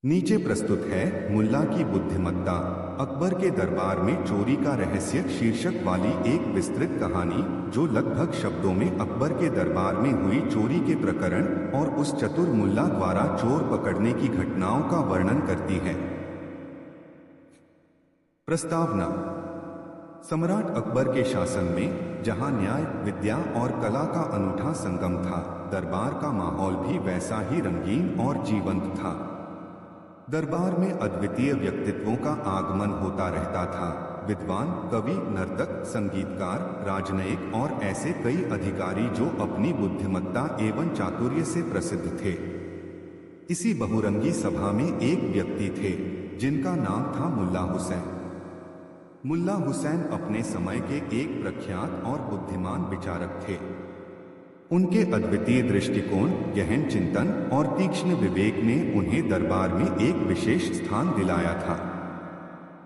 नीचे प्रस्तुत है मुल्ला की बुद्धिमत्ता, अकबर के दरबार में चोरी का रहस्य शीर्षक वाली एक विस्तृत कहानी जो लगभग शब्दों में अकबर के दरबार में हुई चोरी के प्रकरण और उस चतुर मुल्ला द्वारा चोर पकड़ने की घटनाओं का वर्णन करती है। प्रस्तावना। सम्राट अकबर के शासन में जहां न्याय, विद्या और कला का अनूठा संगम था, दरबार का माहौल भी वैसा ही रंगीन और जीवंत था। दरबार में अद्वितीय व्यक्तित्वों का आगमन होता रहता था। विद्वान, कवि, नर्तक, संगीतकार, राजनयिक और ऐसे कई अधिकारी जो अपनी बुद्धिमत्ता एवं चातुर्य से प्रसिद्ध थे। इसी बहुरंगी सभा में एक व्यक्ति थे जिनका नाम था मुल्ला हुसैन। मुल्ला हुसैन अपने समय के एक प्रख्यात और बुद्धिमान विचारक थे। उनके अद्वितीय दृष्टिकोण, गहन चिंतन और तीक्ष्ण विवेक ने उन्हें दरबार में एक विशेष स्थान दिलाया था।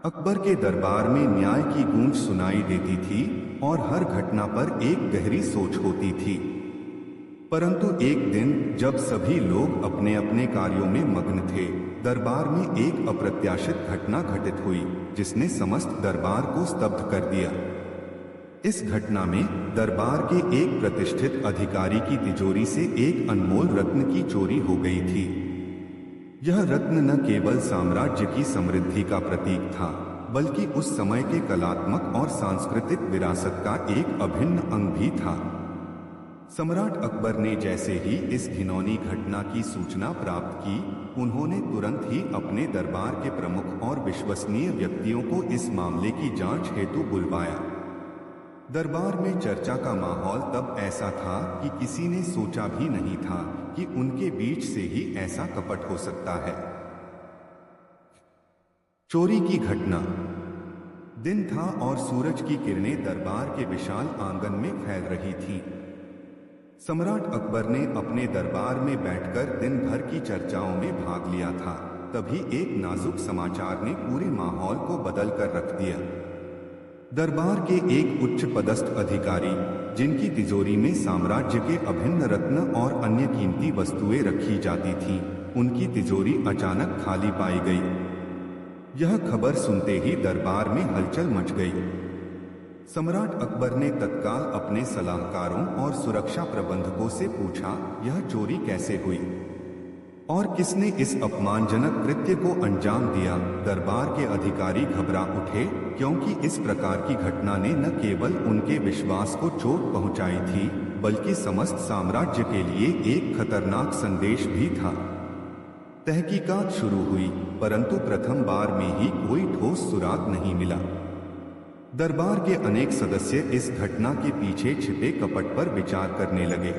अकबर के दरबार में न्याय की गूंज सुनाई देती थी और हर घटना पर एक गहरी सोच होती थी। परंतु एक दिन जब सभी लोग अपने अपने कार्यों में मग्न थे, दरबार में एक अप्रत्याशित घटना घटित हुई जिसने समस्त दरबार को स्तब्ध कर दिया। इस घटना में दरबार के एक प्रतिष्ठित अधिकारी की तिजोरी से एक अनमोल रत्न की चोरी हो गई थी। यह रत्न न केवल साम्राज्य की समृद्धि का प्रतीक था, बल्कि उस समय के कलात्मक और सांस्कृतिक विरासत का एक अभिन्न अंग भी था। सम्राट अकबर ने जैसे ही इस घिनौनी घटना की सूचना प्राप्त की, उन्होंने तुरंत ही अपने दरबार के प्रमुख और विश्वसनीय व्यक्तियों को इस मामले की जांच हेतु बुलवाया। दरबार में चर्चा का माहौल तब ऐसा था कि किसी ने सोचा भी नहीं था कि उनके बीच से ही ऐसा कपट हो सकता है। चोरी की घटना। दिन था और सूरज की किरणें दरबार के विशाल आंगन में फैल रही थीं। सम्राट अकबर ने अपने दरबार में बैठकर दिन भर की चर्चाओं में भाग लिया था। तभी एक नाजुक समाचार ने पूरे माहौल को बदल कर रख दिया। दरबार के एक उच्च पदस्थ अधिकारी, जिनकी तिजोरी में साम्राज्य के अभिन्न रत्न और अन्य कीमती वस्तुएं रखी जाती थीं, उनकी तिजोरी अचानक खाली पाई गई। यह खबर सुनते ही दरबार में हलचल मच गई। सम्राट अकबर ने तत्काल अपने सलाहकारों और सुरक्षा प्रबंधकों से पूछा, यह चोरी कैसे हुई और किसने इस अपमानजनक कृत्य को अंजाम दिया। दरबार के अधिकारी घबरा उठे, क्योंकि इस प्रकार की घटना ने न केवल उनके विश्वास को चोट पहुंचाई थी, बल्कि समस्त साम्राज्य के लिए एक खतरनाक संदेश भी था। तहकीकात शुरू हुई, परंतु प्रथम बार में ही कोई ठोस सुराग नहीं मिला। दरबार के अनेक सदस्य इस घटना के पीछे छिपे कपट पर विचार करने लगे।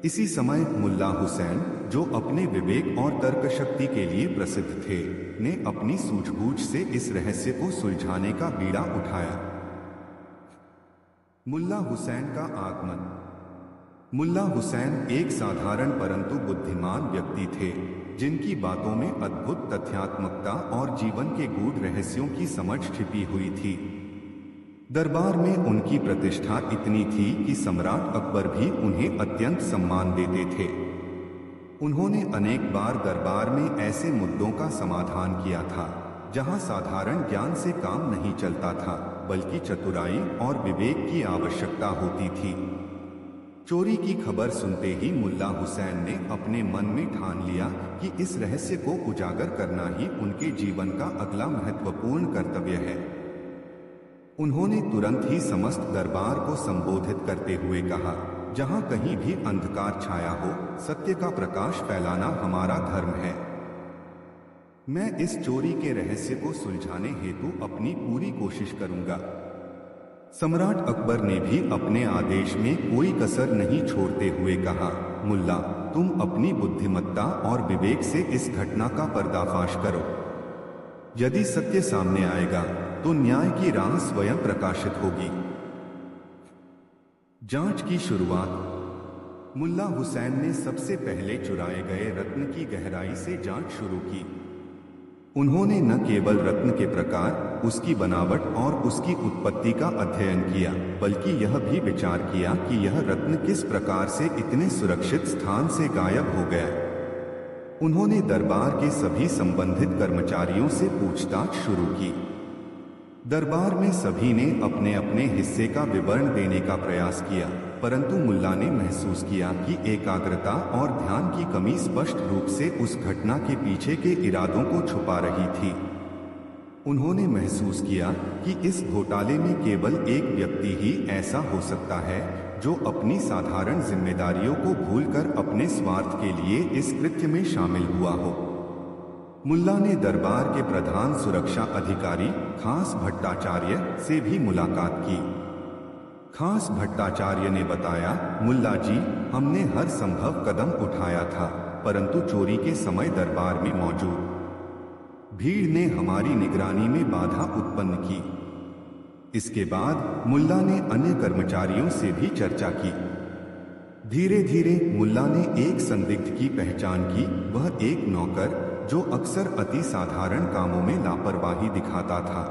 इसी समय मुल्ला हुसैन, जो अपने विवेक और तर्क शक्ति के लिए प्रसिद्ध थे, ने अपनी सूझबूझ से इस रहस्य को सुलझाने का बीड़ा उठाया। मुल्ला हुसैन का आगमन। मुल्ला हुसैन एक साधारण परंतु बुद्धिमान व्यक्ति थे, जिनकी बातों में अद्भुत तथ्यात्मकता और जीवन के गूढ़ रहस्यों की समझ छिपी हुई थी। दरबार में उनकी प्रतिष्ठा इतनी थी कि सम्राट अकबर भी उन्हें अत्यंत सम्मान देते थे। उन्होंने अनेक बार दरबार में ऐसे मुद्दों का समाधान किया था जहां साधारण ज्ञान से काम नहीं चलता था, बल्कि चतुराई और विवेक की आवश्यकता होती थी। चोरी की खबर सुनते ही मुल्ला हुसैन ने अपने मन में ठान लिया कि इस रहस्य को उजागर करना ही उनके जीवन का अगला महत्वपूर्ण कर्तव्य है। उन्होंने तुरंत ही समस्त दरबार को संबोधित करते हुए कहा, जहां कहीं भी अंधकार छाया हो, सत्य का प्रकाश फैलाना हमारा धर्म है। मैं इस चोरी के रहस्य को सुलझाने हेतु अपनी पूरी कोशिश करूंगा। सम्राट अकबर ने भी अपने आदेश में कोई कसर नहीं छोड़ते हुए कहा, मुल्ला, तुम अपनी बुद्धिमत्ता और विवेक से इस घटना का पर्दाफाश करो। यदि सत्य सामने आएगा तो न्याय की राह स्वयं प्रकाशित होगी। जांच की शुरुआत। मुल्ला हुसैन ने सबसे पहले चुराए गए रत्न की गहराई से जांच शुरू की। उन्होंने न केवल रत्न के प्रकार, उसकी बनावट और उसकी उत्पत्ति का अध्ययन किया, बल्कि यह भी विचार किया कि यह रत्न किस प्रकार से इतने सुरक्षित स्थान से गायब हो गया। उन्होंने दरबार के सभी संबंधित कर्मचारियों से पूछताछ शुरू की। दरबार में सभी ने अपने अपने हिस्से का विवरण देने का प्रयास किया, परंतु मुल्ला ने महसूस किया कि एकाग्रता और ध्यान की कमी स्पष्ट रूप से उस घटना के पीछे के इरादों को छुपा रही थी। उन्होंने महसूस किया कि इस घोटाले में केवल एक व्यक्ति ही ऐसा हो सकता है जो अपनी साधारण जिम्मेदारियों को भूलकर अपने स्वार्थ के लिए इस कृत्य में शामिल हुआ हो। मुल्ला ने दरबार के प्रधान सुरक्षा अधिकारी खास भट्टाचार्य से भी मुलाकात की। खास भट्टाचार्य ने बताया, मुल्ला जी, हमने हर संभव कदम उठाया था, परंतु चोरी के समय दरबार में मौजूद भीड़ ने हमारी निगरानी में बाधा उत्पन्न की। इसके बाद मुल्ला ने अन्य कर्मचारियों से भी चर्चा की। धीरे धीरे मुल्ला ने एक संदिग्ध की पहचान की। वह एक नौकर जो अक्सर अति साधारण कामों में लापरवाही दिखाता था।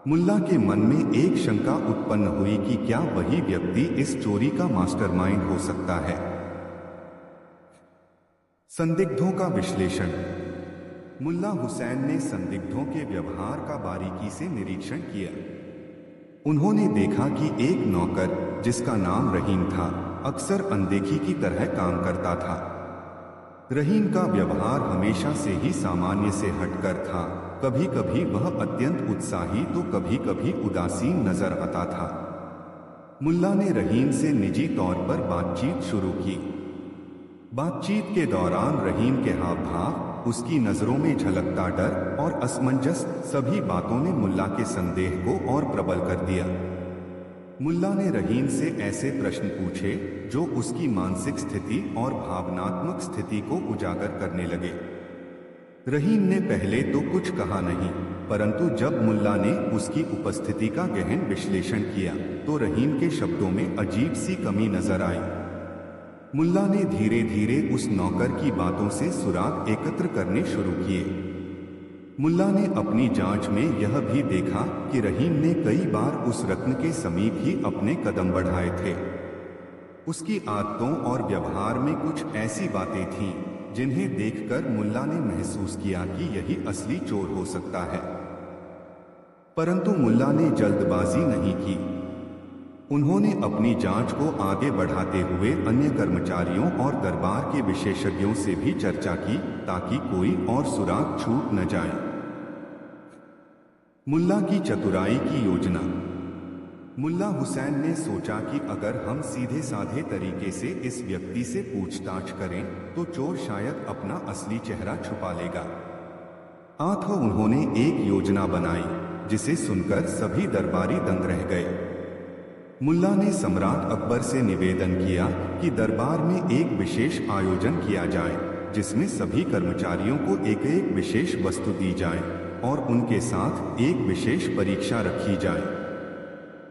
मुल्ला के मन में एक शंका उत्पन्न हुई कि क्या वही व्यक्ति इस चोरी का मास्टरमाइंड हो सकता है। संदिग्धों का विश्लेषण। मुल्ला हुसैन ने संदिग्धों के व्यवहार का बारीकी से निरीक्षण किया। उन्होंने देखा कि एक नौकर जिसका नाम रहीम था अक्सर अनदेखी की तरह काम करता था। रहीम का व्यवहार हमेशा से ही सामान्य से हटकर था। कभी कभी वह अत्यंत उत्साही तो कभी कभी उदासीन नजर आता था। मुल्ला ने रहीम से निजी तौर पर बातचीत शुरू की। बातचीत के दौरान रहीम के हाव भाव, उसकी नजरों में झलकता डर और असमंजस, सभी बातों ने मुल्ला के संदेह को और प्रबल कर दिया। मुल्ला ने रहीम से ऐसे प्रश्न पूछे जो उसकी मानसिक स्थिति और भावनात्मक स्थिति को उजागर करने लगे। रहीम ने पहले तो कुछ कहा नहीं, परंतु जब मुल्ला ने उसकी उपस्थिति का गहन विश्लेषण किया तो रहीम के शब्दों में अजीब सी कमी नजर आई। मुल्ला ने धीरे धीरे उस नौकर की बातों से सुराग एकत्र करने शुरू किए। मुल्ला ने अपनी जांच में यह भी देखा कि रहीम ने कई बार उस रत्न के समीप ही अपने कदम बढ़ाए थे। उसकी आदतों और व्यवहार में कुछ ऐसी बातें थीं जिन्हें देखकर मुल्ला ने महसूस किया कि यही असली चोर हो सकता है। परंतु मुल्ला ने जल्दबाजी नहीं की। उन्होंने अपनी जांच को आगे बढ़ाते हुए अन्य कर्मचारियों और दरबार के विशेषज्ञों से भी चर्चा की ताकि कोई और सुराग छूट न जाए। मुल्ला की चतुराई की योजना। मुल्ला हुसैन ने सोचा कि अगर हम सीधे साधे तरीके से इस व्यक्ति से पूछताछ करें तो चोर शायद अपना असली चेहरा छुपा लेगा। आखिर उन्होंने एक योजना बनाई जिसे सुनकर सभी दरबारी दंग रह गए। मुल्ला ने सम्राट अकबर से निवेदन किया कि दरबार में एक विशेष आयोजन किया जाए जिसमें सभी कर्मचारियों को एक एक विशेष वस्तु दी जाए और उनके साथ एक विशेष परीक्षा रखी जाए।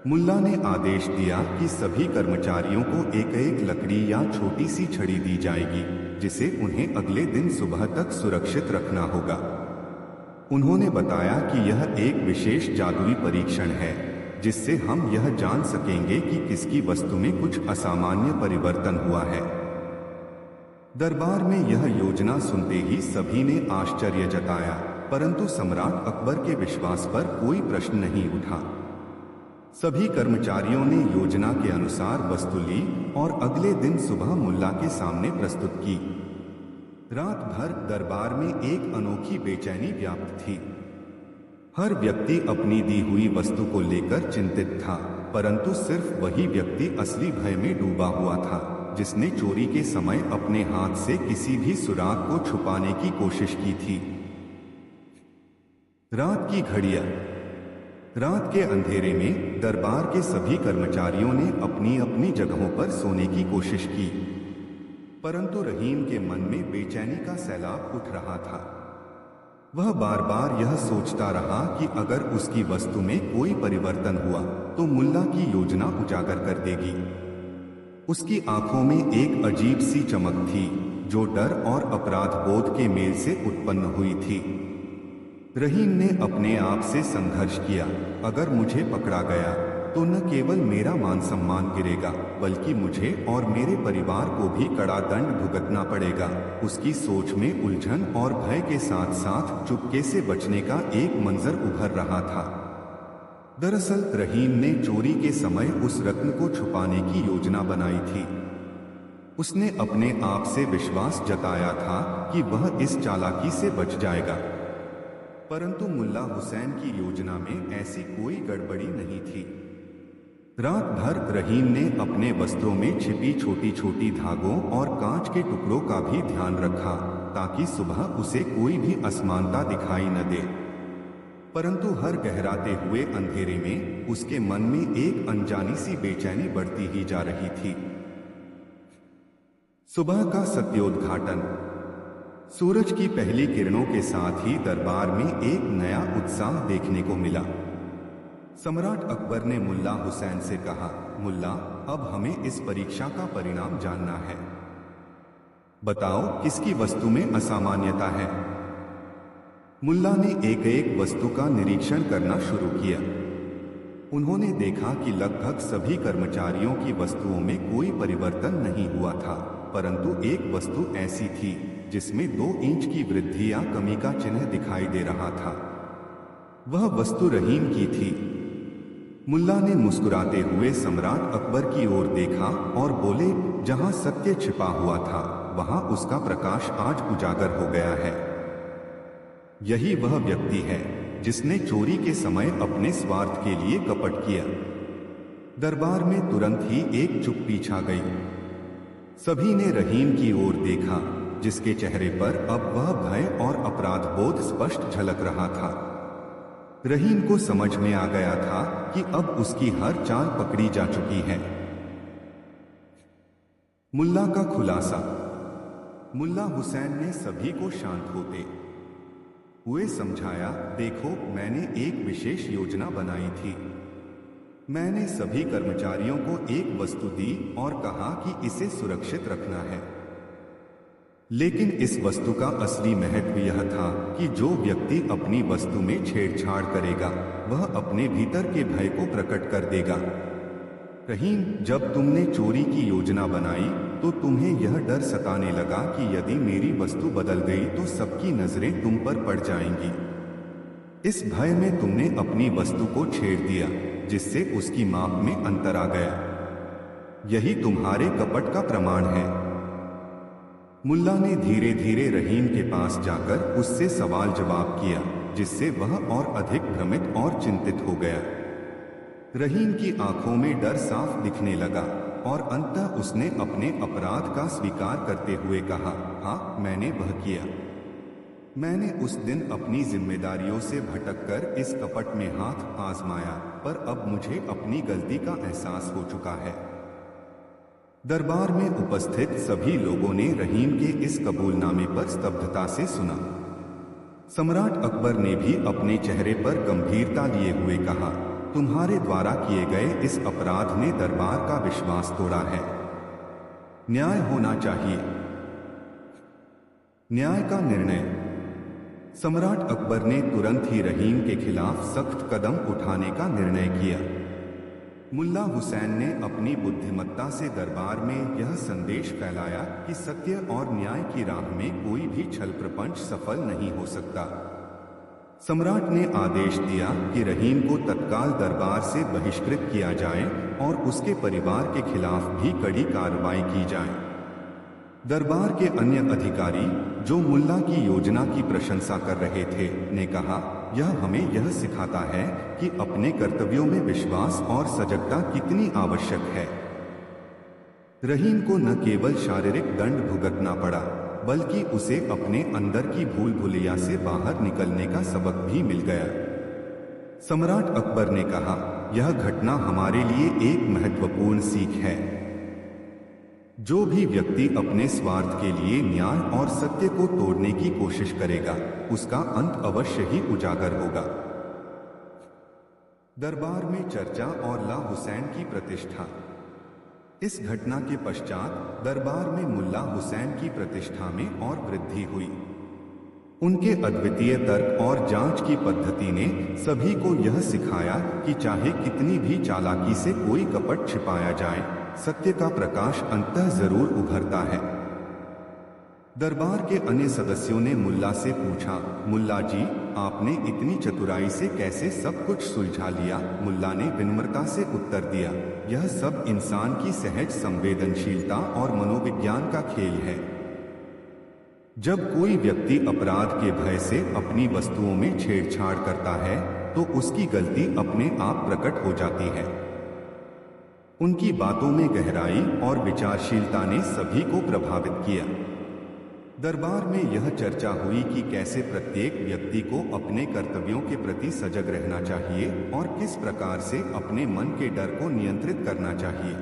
मुल्ला ने आदेश दिया कि सभी कर्मचारियों को एक एक लकड़ी या छोटी सी छड़ी दी जाएगी जिसे उन्हें अगले दिन सुबह तक सुरक्षित रखना होगा। उन्होंने बताया कि यह एक विशेष जादुई परीक्षण है जिससे हम यह जान सकेंगे कि किसकी वस्तु में कुछ असामान्य परिवर्तन हुआ है। दरबार में यह योजना सुनते ही सभी ने आश्चर्य जताया, परंतु सम्राट अकबर के विश्वास पर कोई प्रश्न नहीं उठा। सभी कर्मचारियों ने योजना के अनुसार वस्तु ली और अगले दिन सुबह मुल्ला के सामने प्रस्तुत की। रात भर दरबार में एक अनोखी बेचैनी व्याप्त थी। हर व्यक्ति अपनी दी हुई वस्तु को लेकर चिंतित था, परंतु सिर्फ वही व्यक्ति असली भय में डूबा हुआ था जिसने चोरी के समय अपने हाथ से किसी भी सुराग को छुपाने की कोशिश की थी। रात की घड़ियां। रात के अंधेरे में दरबार के सभी कर्मचारियों ने अपनी अपनी जगहों पर सोने की कोशिश की, परंतु रहीम के मन में बेचैनी का सैलाब उठ रहा था। वह बार बार यह सोचता रहा कि अगर उसकी वस्तु में कोई परिवर्तन हुआ तो मुल्ला की योजना उजागर कर देगी। उसकी आंखों में एक अजीब सी चमक थी जो डर और अपराध बोध के मेल से उत्पन्न हुई थी। रहीम ने अपने आप से संघर्ष किया, अगर मुझे पकड़ा गया तो न केवल मेरा मान सम्मान गिरेगा बल्कि मुझे और मेरे परिवार को भी कड़ा दंड भुगतना पड़ेगा। उसकी सोच में उलझन और भय के साथ साथ चुपके से बचने का एक मंजर उभर रहा था। दरअसल रहीम ने चोरी के समय उस रत्न को छुपाने की योजना बनाई थी। उसने अपने आप से विश्वास जताया था कि वह इस चालाकी से बच जाएगा, परंतु मुल्ला हुसैन की योजना में ऐसी कोई गड़बड़ी नहीं थी। रात भर रहीम ने अपने वस्त्रों में छिपी छोटी छोटी धागों और कांच के टुकड़ों का भी ध्यान रखा ताकि सुबह उसे कोई भी असमानता दिखाई न दे। परंतु हर गहराते हुए अंधेरे में उसके मन में एक अनजानी सी बेचैनी बढ़ती ही जा रही थी। सुबह का सत्योद्घाटन। सूरज की पहली किरणों के साथ ही दरबार में एक नया उत्साह देखने को मिला। सम्राट अकबर ने मुल्ला हुसैन से कहा, मुल्ला, अब हमें इस परीक्षा का परिणाम जानना है। बताओ किसकी वस्तु में असामान्यता है। मुल्ला ने एक एक वस्तु का निरीक्षण करना शुरू किया। उन्होंने देखा कि लगभग सभी कर्मचारियों की वस्तुओं में कोई परिवर्तन नहीं हुआ था, परंतु एक वस्तु ऐसी थी जिसमें 2 इंच की वृद्धि या कमी का चिन्ह दिखाई दे रहा था। वह वस्तु रहीम की थी। मुल्ला ने मुस्कुराते हुए सम्राट अकबर की ओर देखा और बोले, जहां सत्य छिपा हुआ था वहां उसका प्रकाश आज उजागर हो गया है। यही वह व्यक्ति है जिसने चोरी के समय अपने स्वार्थ के लिए कपट किया। दरबार में तुरंत ही एक चुप्पी छा गई। सभी ने रहीम की ओर देखा, जिसके चेहरे पर अब वह भय और अपराध बोध स्पष्ट झलक रहा था। रहीम को समझ में आ गया था कि अब उसकी हर चाल पकड़ी जा चुकी है। मुल्ला का खुलासा। मुल्ला हुसैन ने सभी को शांत होते हुए समझाया, देखो, मैंने एक विशेष योजना बनाई थी। मैंने सभी कर्मचारियों को एक वस्तु दी और कहा कि इसे सुरक्षित रखना है। लेकिन इस वस्तु का असली महत्व यह था कि जो व्यक्ति अपनी वस्तु में छेड़छाड़ करेगा वह अपने भीतर के भय को प्रकट कर देगा। रहीम, जब तुमने चोरी की योजना बनाई तो तुम्हें यह डर सताने लगा कि यदि मेरी वस्तु बदल गई तो सबकी नजरें तुम पर पड़ जाएंगी। इस भय में तुमने अपनी वस्तु को छेड़ दिया, जिससे उसकी माप में अंतर आ गया। यही तुम्हारे कपट का प्रमाण है। मुल्ला ने धीरे धीरे रहीम के पास जाकर उससे सवाल जवाब किया, जिससे वह और अधिक भ्रमित और चिंतित हो गया। रहीम की आंखों में डर साफ दिखने लगा और अंततः उसने अपने अपराध का स्वीकार करते हुए कहा, हाँ, मैंने वह किया। मैंने उस दिन अपनी जिम्मेदारियों से भटककर इस कपट में हाथ आजमाया, पर अब मुझे अपनी गलती का एहसास हो चुका है। दरबार में उपस्थित सभी लोगों ने रहीम के इस कबूलनामे पर स्तब्धता से सुना। सम्राट अकबर ने भी अपने चेहरे पर गंभीरता लिए हुए कहा, तुम्हारे द्वारा किए गए इस अपराध ने दरबार का विश्वास तोड़ा है। न्याय होना चाहिए। न्याय का निर्णय। सम्राट अकबर ने तुरंत ही रहीम के खिलाफ सख्त कदम उठाने का निर्णय किया। मुल्ला हुसैन ने अपनी बुद्धिमत्ता से दरबार में यह संदेश फैलाया कि सत्य और न्याय की राह में कोई भी छल प्रपंच सफल नहीं हो सकता। सम्राट ने आदेश दिया कि रहीम को तत्काल दरबार से बहिष्कृत किया जाए और उसके परिवार के खिलाफ भी कड़ी कार्रवाई की जाए। दरबार के अन्य अधिकारी, जो मुल्ला की योजना की प्रशंसा कर रहे थे, ने कहा, यह हमें यह सिखाता है कि अपने कर्तव्यों में विश्वास और सजगता कितनी आवश्यक है। रहीम को न केवल शारीरिक दंड भुगतना पड़ा, बल्कि उसे अपने अंदर की भूल भुलैया से बाहर निकलने का सबक भी मिल गया। सम्राट अकबर ने कहा, यह घटना हमारे लिए एक महत्वपूर्ण सीख है। जो भी व्यक्ति अपने स्वार्थ के लिए न्याय और सत्य को तोड़ने की कोशिश करेगा, उसका अंत अवश्य ही उजागर होगा। दरबार में चर्चा और ला हुसैन की प्रतिष्ठा। इस घटना के पश्चात दरबार में मुल्ला हुसैन की प्रतिष्ठा में और वृद्धि हुई। उनके अद्वितीय तर्क और जांच की पद्धति ने सभी को यह सिखाया कि चाहे कितनी भी चालाकी से कोई कपट छिपाया जाए, सत्य का प्रकाश अंततः जरूर उभरता है। दरबार के अन्य सदस्यों ने मुल्ला से पूछा, मुल्ला जी, आपने इतनी चतुराई से कैसे सब कुछ सुलझा लिया? मुल्ला ने विनम्रता से उत्तर दिया, यह सब इंसान की सहज संवेदनशीलता और मनोविज्ञान का खेल है। जब कोई व्यक्ति अपराध के भय से अपनी वस्तुओं में छेड़छाड़ करता है तो उसकी गलती अपने आप प्रकट हो जाती है। उनकी बातों में गहराई और विचारशीलता ने सभी को प्रभावित किया। दरबार में यह चर्चा हुई कि कैसे प्रत्येक व्यक्ति को अपने कर्तव्यों के प्रति सजग रहना चाहिए और किस प्रकार से अपने मन के डर को नियंत्रित करना चाहिए।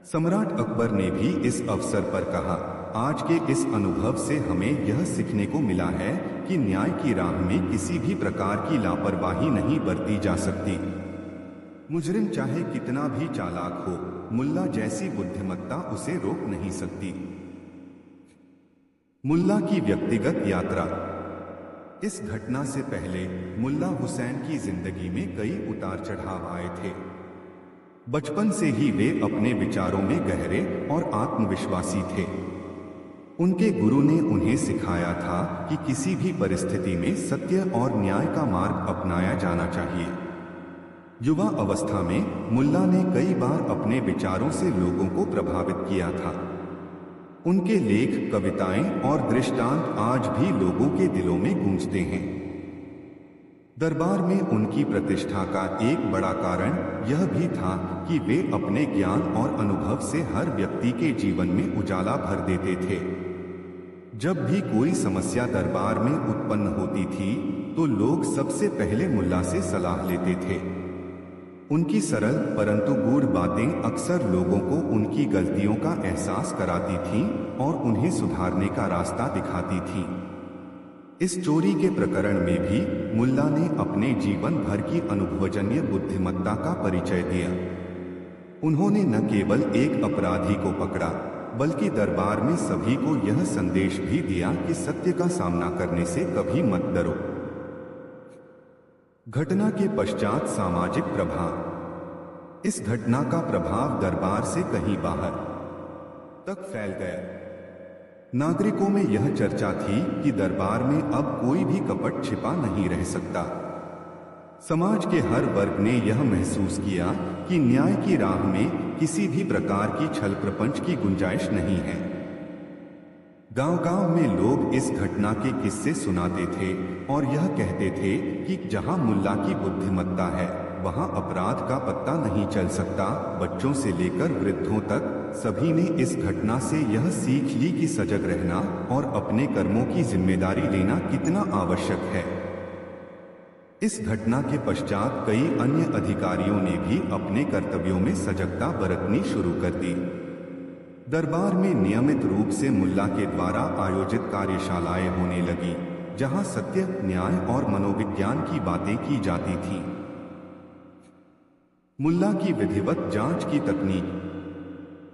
सम्राट अकबर ने भी इस अवसर पर कहा, आज के इस अनुभव से हमें यह सीखने को मिला है कि न्याय की राह में किसी भी प्रकार की लापरवाही नहीं बरती जा सकती। मुजरिम चाहे कितना भी चालाक हो, मुल्ला जैसी बुद्धिमत्ता उसे रोक नहीं सकती। मुल्ला की व्यक्तिगत यात्रा। इस घटना से पहले मुल्ला हुसैन की जिंदगी में कई उतार चढ़ाव आए थे। बचपन से ही वे अपने विचारों में गहरे और आत्मविश्वासी थे। उनके गुरु ने उन्हें सिखाया था कि किसी भी परिस्थिति में सत्य और न्याय का मार्ग अपनाया जाना चाहिए। युवा अवस्था में मुल्ला ने कई बार अपने विचारों से लोगों को प्रभावित किया था। उनके लेख, कविताएं और दृष्टांत आज भी लोगों के दिलों में गूंजते हैं। दरबार में उनकी प्रतिष्ठा का एक बड़ा कारण यह भी था कि वे अपने ज्ञान और अनुभव से हर व्यक्ति के जीवन में उजाला भर देते थे। जब भी कोई समस्या दरबार में उत्पन्न होती थी तो लोग सबसे पहले मुल्ला से सलाह लेते थे। उनकी सरल परंतु गूढ़ बातें अक्सर लोगों को उनकी गलतियों का एहसास कराती थीं और उन्हें सुधारने का रास्ता दिखाती थीं। इस चोरी के प्रकरण में भी मुल्ला ने अपने जीवन भर की अनुभवजन्य बुद्धिमत्ता का परिचय दिया। उन्होंने न केवल एक अपराधी को पकड़ा बल्कि दरबार में सभी को यह संदेश भी दिया कि सत्य का सामना करने से कभी मत डरो। घटना के पश्चात सामाजिक प्रभाव। इस घटना का प्रभाव दरबार से कहीं बाहर तक फैल गया। नागरिकों में यह चर्चा थी कि दरबार में अब कोई भी कपट छिपा नहीं रह सकता। समाज के हर वर्ग ने यह महसूस किया कि न्याय की राह में किसी भी प्रकार की छल प्रपंच की गुंजाइश नहीं है। गांव-गांव में लोग इस घटना के किस्से सुनाते थे और यह कहते थे कि जहां मुल्ला की बुद्धिमत्ता है वहां अपराध का पत्ता नहीं चल सकता। बच्चों से लेकर वृद्धों तक सभी ने इस घटना से यह सीख ली कि सजग रहना और अपने कर्मों की जिम्मेदारी लेना कितना आवश्यक है। इस घटना के पश्चात कई अन्य अधिकारियों ने भी अपने कर्तव्यों में सजगता बरतनी शुरू कर दी। दरबार में नियमित रूप से मुल्ला के द्वारा आयोजित कार्यशालाएं होने लगी, जहां सत्य, न्याय और मनोविज्ञान की बातें की जाती थीं। मुल्ला की विधिवत जांच की तकनीक।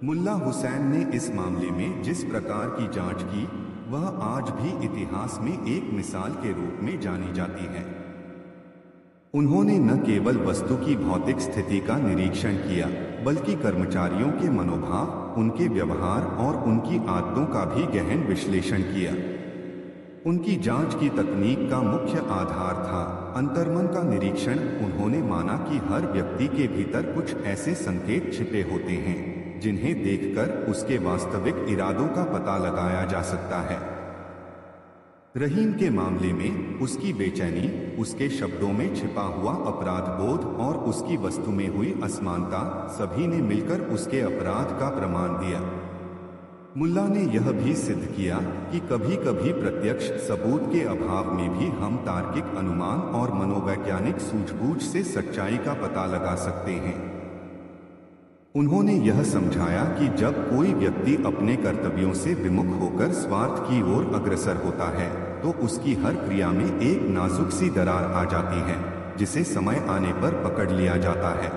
मुल्ला हुसैन ने इस मामले में जिस प्रकार की जांच की, वह आज भी इतिहास में एक मिसाल के रूप में जानी जाती है। उन्होंने न केवल वस्तु की भौतिक स्थिति का निरीक्षण किया, बल्कि कर्मचारियों के मनोभाव, उनके व्यवहार और उनकी आदतों का भी गहन विश्लेषण किया। उनकी जांच की तकनीक का मुख्य आधार था अंतर्मन का निरीक्षण। उन्होंने माना कि हर व्यक्ति के भीतर कुछ ऐसे संकेत छिपे होते हैं जिन्हें देखकर उसके वास्तविक इरादों का पता लगाया जा सकता है। रहीम के मामले में उसकी बेचैनी, उसके शब्दों में छिपा हुआ अपराध बोध और उसकी वस्तु में हुई असमानता, सभी ने मिलकर उसके अपराध का प्रमाण दिया। मुल्ला ने यह भी सिद्ध किया कि कभी-कभी प्रत्यक्ष सबूत के अभाव में भी हम तार्किक अनुमान और मनोवैज्ञानिक सूझबूझ से सच्चाई का पता लगा सकते हैं। उन्होंने यह समझाया कि जब कोई व्यक्ति अपने कर्तव्यों से विमुख होकर स्वार्थ की ओर अग्रसर होता है तो उसकी हर क्रिया में एक नाजुक सी दरार आ जाती है, जिसे समय आने पर पकड़ लिया जाता है।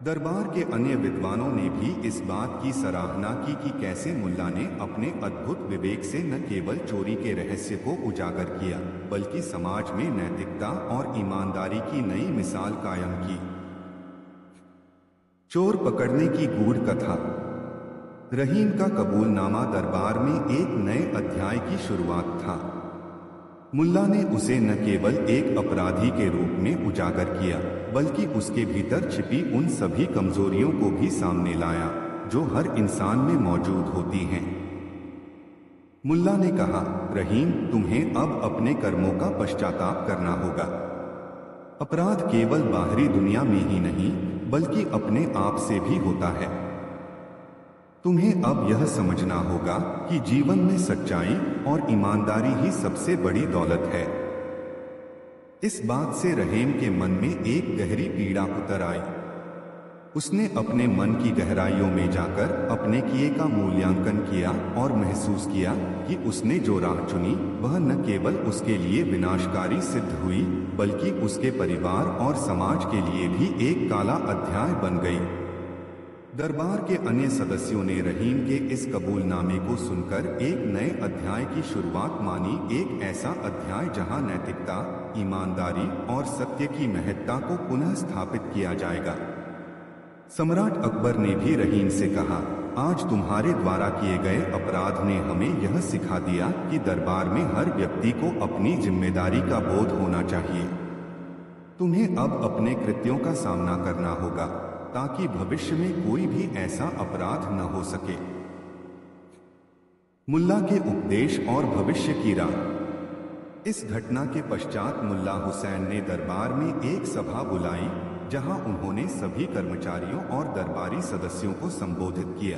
दरबार के अन्य विद्वानों ने भी इस बात की सराहना की कि कैसे मुल्ला ने अपने अद्भुत विवेक से न केवल चोरी के रहस्य को उजागर किया, बल्कि समाज में नैतिकता और ईमानदारी की नई मिसाल कायम की। चोर पकड़ने की गूढ़ कथा। रहीम का कबूलनामा दरबार में एक नए अध्याय की शुरुआत था। मुल्ला ने उसे न केवल एक अपराधी के रूप में उजागर किया, बल्कि उसके भीतर छिपी उन सभी कमजोरियों को भी सामने लाया जो हर इंसान में मौजूद होती हैं। मुल्ला ने कहा, रहीम, तुम्हें अब अपने कर्मों का पश्चाताप करना होगा। अपराध केवल बाहरी दुनिया में ही नहीं, बल्कि अपने आप से भी होता है। तुम्हें अब यह समझना होगा कि जीवन में सच्चाई और ईमानदारी ही सबसे बड़ी दौलत है। इस बात से रहीम के मन में एक गहरी पीड़ा उतर आई। उसने अपने मन की गहराइयों में जाकर अपने किए का मूल्यांकन किया और महसूस किया कि उसने जो राह चुनी वह न केवल उसके लिए विनाशकारी सिद्ध हुई, बल्कि उसके परिवार और समाज के लिए भी एक काला अध्याय बन गई। दरबार के अन्य सदस्यों ने रहीम के इस कबूलनामे को सुनकर एक नए अध्याय की शुरुआत मानी, एक ऐसा अध्याय जहां नैतिकता, ईमानदारी और सत्य की महत्ता को पुनः स्थापित किया जाएगा। सम्राट अकबर ने भी रहीम से कहा, आज तुम्हारे द्वारा किए गए अपराध ने हमें यह सिखा दिया कि दरबार में हर व्यक्ति को अपनी जिम्मेदारी का बोध होना चाहिए। तुम्हें अब अपने कृत्यों का सामना करना होगा ताकि भविष्य में कोई भी ऐसा अपराध न हो सके। मुल्ला के उपदेश और भविष्य की राह। इस घटना के पश्चात मुल्ला हुसैन ने दरबार में एक सभा बुलाई, जहां उन्होंने सभी कर्मचारियों और दरबारी सदस्यों को संबोधित किया।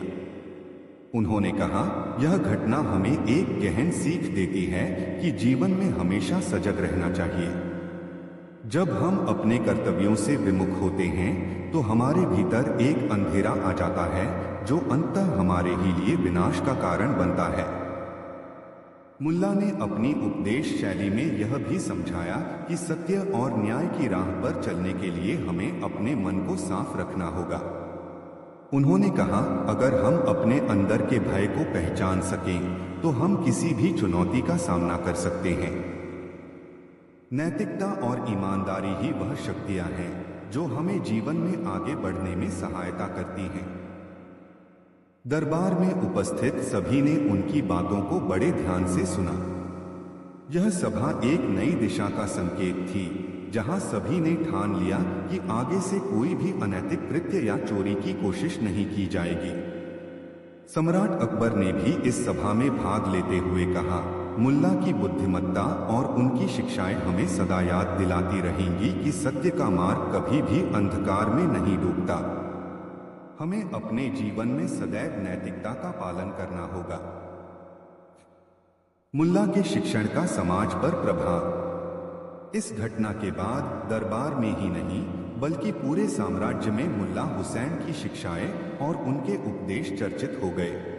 उन्होंने कहा, यह घटना हमें एक गहन सीख देती है कि जीवन में हमेशा सजग रहना चाहिए। जब हम अपने कर्तव्यों से विमुख होते हैं तो हमारे भीतर एक अंधेरा आ जाता है जो अंततः हमारे ही लिए विनाश का कारण बनता है। मुल्ला ने अपनी उपदेश शैली में यह भी समझाया कि सत्य और न्याय की राह पर चलने के लिए हमें अपने मन को साफ रखना होगा। उन्होंने कहा, अगर हम अपने अंदर के भय को पहचान सकें तो हम किसी भी चुनौती का सामना कर सकते हैं। नैतिकता और ईमानदारी ही वह शक्तियां हैं जो हमें जीवन में आगे बढ़ने में सहायता करती हैं। दरबार में उपस्थित सभी ने उनकी बातों को बड़े ध्यान से सुना। यह सभा एक नई दिशा का संकेत थी, जहां सभी ने ठान लिया कि आगे से कोई भी अनैतिक कृत्य या चोरी की कोशिश नहीं की जाएगी। सम्राट अकबर ने भी इस सभा में भाग लेते हुए कहा, मुल्ला की बुद्धिमत्ता और उनकी शिक्षाएं हमें सदा याद दिलाती रहेंगी कि सत्य का मार्ग कभी भी अंधकार में नहीं डूबता। हमें अपने जीवन में सदैव नैतिकता का पालन करना होगा। मुल्ला के शिक्षण का समाज पर प्रभाव। इस घटना के बाद दरबार में ही नहीं बल्कि पूरे साम्राज्य में मुल्ला हुसैन की शिक्षाएं और उनके उपदेश चर्चित हो गए।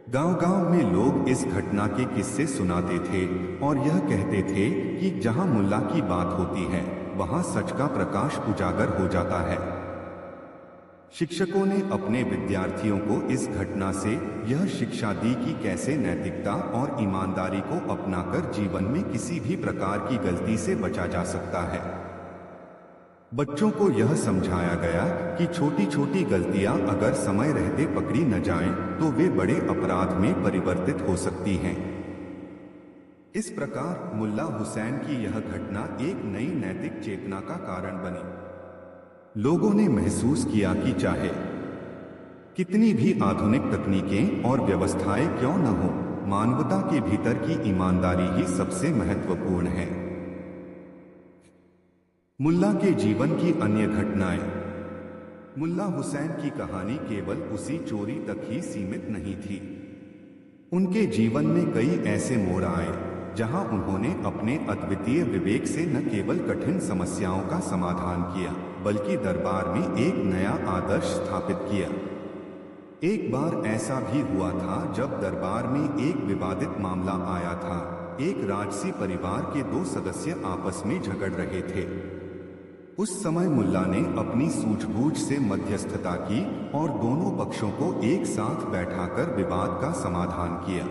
गांव-गांव में लोग इस घटना के किस्से सुनाते थे और यह कहते थे कि जहां मुल्ला की बात होती है वहां सच का प्रकाश उजागर हो जाता है। शिक्षकों ने अपने विद्यार्थियों को इस घटना से यह शिक्षा दी कि कैसे नैतिकता और ईमानदारी को अपनाकर जीवन में किसी भी प्रकार की गलती से बचा जा सकता है। बच्चों को यह समझाया गया कि छोटी छोटी गलतियां अगर समय रहते पकड़ी न जाएं, तो वे बड़े अपराध में परिवर्तित हो सकती हैं। इस प्रकार मुल्ला हुसैन की यह घटना एक नई नैतिक चेतना का कारण बनी। लोगों ने महसूस किया कि चाहे कितनी भी आधुनिक तकनीकें और व्यवस्थाएं क्यों न हो, मानवता के भीतर की ईमानदारी ही सबसे महत्वपूर्ण है। मुल्ला के जीवन की अन्य घटनाएं। मुल्ला हुसैन की कहानी केवल उसी चोरी तक ही सीमित नहीं थी। उनके जीवन में कई ऐसे मोड़ आए जहां उन्होंने अपने अद्वितीय विवेक से न केवल कठिन समस्याओं का समाधान किया, बल्कि दरबार में एक नया आदर्श स्थापित किया। एक बार ऐसा भी हुआ था जब दरबार में एक विवादित मामला आया था। एक राजसी परिवार के दो सदस्य आपस में झगड़ रहे थे। उस समय मुल्ला ने अपनी सूझबूझ से मध्यस्थता की और दोनों पक्षों को एक साथ बैठाकर विवाद का समाधान किया।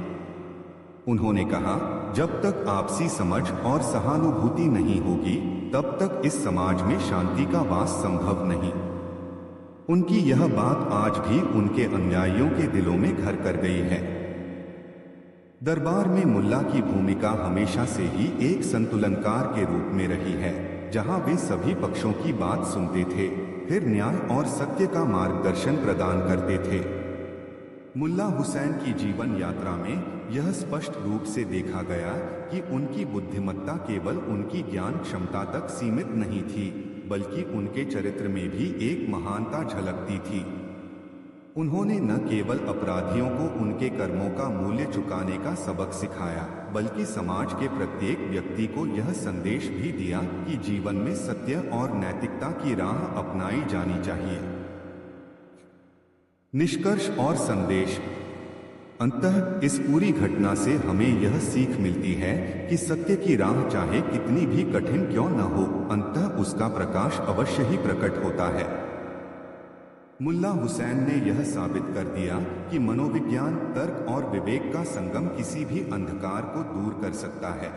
उन्होंने कहा, जब तक आपसी समझ और सहानुभूति नहीं होगी तब तक इस समाज में शांति का वास संभव नहीं। उनकी यह बात आज भी उनके अनुयायियों के दिलों में घर कर गई है। दरबार में मुल्ला की भूमिका हमेशा से ही एक संतुलनकार के रूप में रही है, जहां वे सभी पक्षों की बात सुनते थे, फिर न्याय और सत्य का मार्गदर्शन प्रदान करते थे। मुल्ला हुसैन की जीवन यात्रा में यह स्पष्ट रूप से देखा गया कि उनकी बुद्धिमत्ता केवल उनकी ज्ञान क्षमता तक सीमित नहीं थी, बल्कि उनके चरित्र में भी एक महानता झलकती थी। उन्होंने न केवल अपराधियों को उनके कर्मों का मूल्य चुकाने का सबक सिखाया, बल्कि समाज के प्रत्येक व्यक्ति को यह संदेश भी दिया कि जीवन में सत्य और नैतिकता की राह अपनाई जानी चाहिए। निष्कर्ष और संदेश। अंततः इस पूरी घटना से हमें यह सीख मिलती है कि सत्य की राह चाहे कितनी भी कठिन क्यों न हो, अंततः उसका प्रकाश अवश्य ही प्रकट होता है। मुल्ला हुसैन ने यह साबित कर दिया कि मनोविज्ञान, तर्क और विवेक का संगम किसी भी अंधकार को दूर कर सकता है।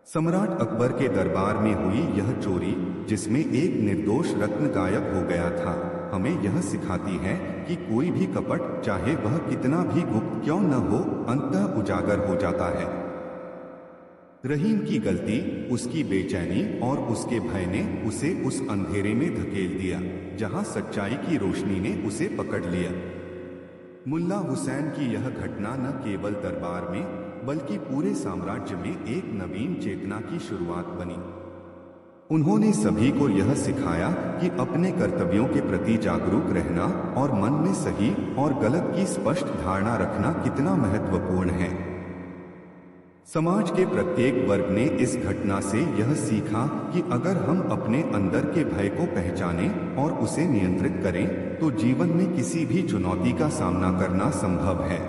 सम्राट अकबर के दरबार में हुई यह चोरी, जिसमें एक निर्दोष रत्न गायब हो गया था, हमें यह सिखाती है कि कोई भी कपट, चाहे वह कितना भी गुप्त क्यों न हो, अंततः उजागर हो जाता है। रहीम की गलती, उसकी बेचैनी और उसके भय ने उसे उस अंधेरे में धकेल दिया जहां सच्चाई की रोशनी ने उसे पकड़ लिया। मुल्ला हुसैन की यह घटना न केवल दरबार में बल्कि पूरे साम्राज्य में एक नवीन चेतना की शुरुआत बनी। उन्होंने सभी को यह सिखाया कि अपने कर्तव्यों के प्रति जागरूक रहना और मन में सही और गलत की स्पष्ट धारणा रखना कितना महत्वपूर्ण है। समाज के प्रत्येक वर्ग ने इस घटना से यह सीखा कि अगर हम अपने अंदर के भय को पहचानें और उसे नियंत्रित करें, तो जीवन में किसी भी चुनौती का सामना करना संभव है।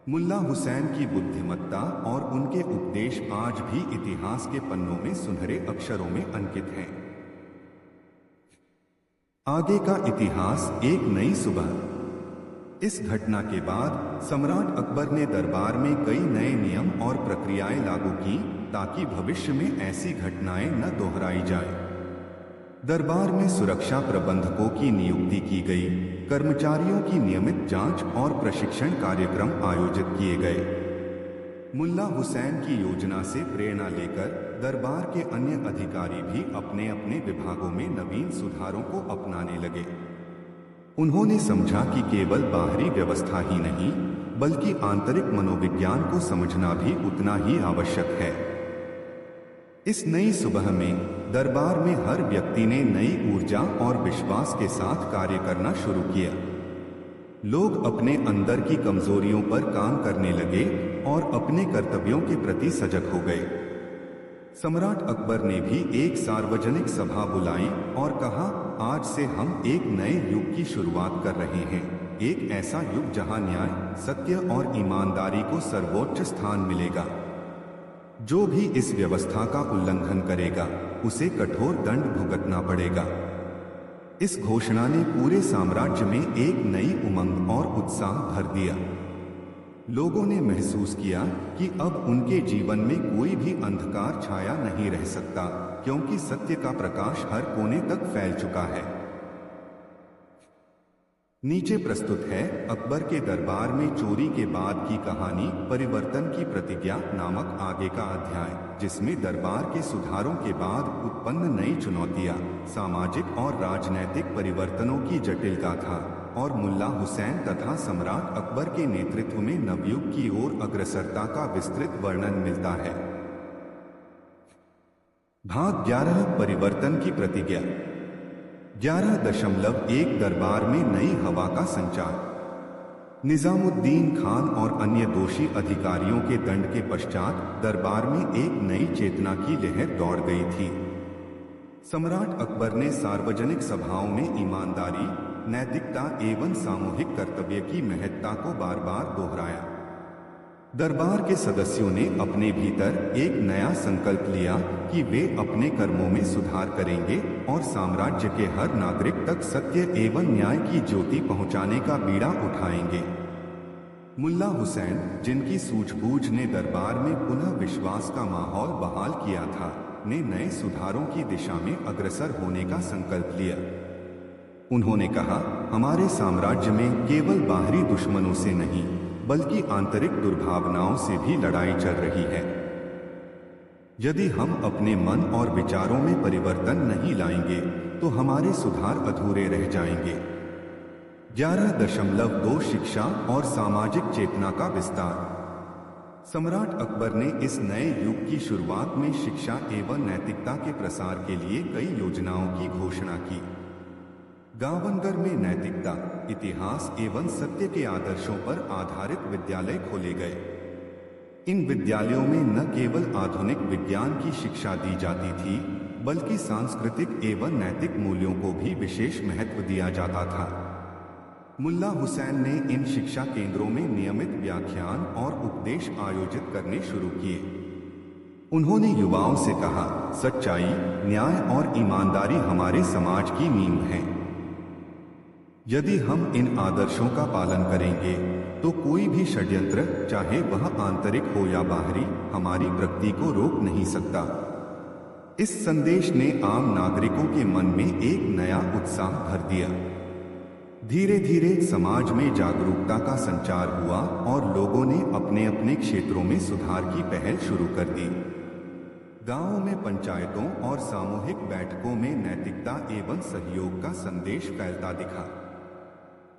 मुल्ला हुसैन की बुद्धिमत्ता और उनके उपदेश आज भी इतिहास के पन्नों में सुनहरे अक्षरों में अंकित हैं। आगे का इतिहास, एक नई सुबह। इस घटना के बाद सम्राट अकबर ने दरबार में कई नए नियम और प्रक्रियाएं लागू की ताकि भविष्य में ऐसी घटनाएं न दोहराई जाए। दरबार में सुरक्षा प्रबंधकों की नियुक्ति की गई, कर्मचारियों की नियमित जांच और प्रशिक्षण कार्यक्रम आयोजित किए गए। मुल्ला हुसैन की योजना से प्रेरणा लेकर दरबार के अन्य अधिकारी भी अपने अपने विभागों में नवीन सुधारों को अपनाने लगे। उन्होंने समझा कि केवल बाहरी व्यवस्था ही नहीं, बल्कि आंतरिक मनोविज्ञान को समझना भी उतना ही आवश्यक है। इस नई सुबह में दरबार में हर व्यक्ति ने नई ऊर्जा और विश्वास के साथ कार्य करना शुरू किया। लोग अपने अंदर की कमजोरियों पर काम करने लगे और अपने कर्तव्यों के प्रति सजग हो गए। सम्राट अकबर ने भी एक सार्वजनिक सभा बुलाई और कहा, आज से हम एक नए युग की शुरुआत कर रहे हैं, एक ऐसा युग जहां न्याय, सत्य और ईमानदारी को सर्वोच्च स्थान मिलेगा। जो भी इस व्यवस्था का उल्लंघन करेगा, उसे कठोर दंड भुगतना पड़ेगा। इस घोषणा ने पूरे साम्राज्य में एक नई उमंग और उत्साह भर दिया। लोगों ने महसूस किया कि अब उनके जीवन में कोई भी अंधकार छाया नहीं रह सकता, क्योंकि सत्य का प्रकाश हर कोने तक फैल चुका है। नीचे प्रस्तुत है अकबर के दरबार में चोरी के बाद की कहानी, परिवर्तन की प्रतिज्ञा नामक आगे का अध्याय, जिसमें दरबार के सुधारों के बाद उत्पन्न नई चुनौतियां, सामाजिक और राजनैतिक परिवर्तनों की जटिल गाथा और मुल्ला हुसैन तथा सम्राट अकबर के नेतृत्व में नवयुग की ओर अग्रसरता का विस्तृत वर्णन मिलता है। भाग 11, परिवर्तन की प्रतिज्ञा। 11.1 दरबार में नई हवा का संचार। निजामुद्दीन खान और अन्य दोषी अधिकारियों के दंड के पश्चात दरबार में एक नई चेतना की लहर दौड़ गई थी। सम्राट अकबर ने सार्वजनिक सभाओं में ईमानदारी, नैतिकता एवं सामूहिक कर्तव्य की महत्ता को बार बार दोहराया। दरबार के सदस्यों ने अपने भीतर एक नया संकल्प लिया कि वे अपने कर्मों में सुधार करेंगे और साम्राज्य के हर नागरिक तक सत्य एवं न्याय की ज्योति पहुंचाने का बीड़ा उठाएंगे। मुल्ला हुसैन, जिनकी सूझबूझ ने दरबार में पुनः विश्वास का माहौल बहाल किया था, ने नए सुधारों की दिशा में अग्रसर होने का संकल्प लिया। उन्होंने कहा, हमारे साम्राज्य में केवल बाहरी दुश्मनों से नहीं बल्कि आंतरिक दुर्भावनाओं से भी लड़ाई चल रही है। यदि हम अपने मन और विचारों में परिवर्तन नहीं लाएंगे तो हमारे सुधार अधूरे रह जाएंगे। 11.2 शिक्षा और सामाजिक चेतना का विस्तार। सम्राट अकबर ने इस नए युग की शुरुआत में शिक्षा एवं नैतिकता के प्रसार के लिए कई योजनाओं की घोषणा की। गावनगर में नैतिकता, इतिहास एवं सत्य के आदर्शों पर आधारित विद्यालय खोले गए। इन विद्यालयों में न केवल आधुनिक विज्ञान की शिक्षा दी जाती थी बल्कि सांस्कृतिक एवं नैतिक मूल्यों को भी विशेष महत्व दिया जाता था। मुल्ला हुसैन ने इन शिक्षा केंद्रों में नियमित व्याख्यान और उपदेश आयोजित करने शुरू किए। उन्होंने युवाओं से कहा, सच्चाई, न्याय और ईमानदारी हमारे समाज की नींव है। यदि हम इन आदर्शों का पालन करेंगे तो कोई भी षड्यंत्र, चाहे वह आंतरिक हो या बाहरी, हमारी प्रगति को रोक नहीं सकता। इस संदेश ने आम नागरिकों के मन में एक नया उत्साह भर दिया। धीरे धीरे समाज में जागरूकता का संचार हुआ और लोगों ने अपने अपने क्षेत्रों में सुधार की पहल शुरू कर दी। गांवों में पंचायतों और सामूहिक बैठकों में नैतिकता एवं सहयोग का संदेश फैलता दिखा।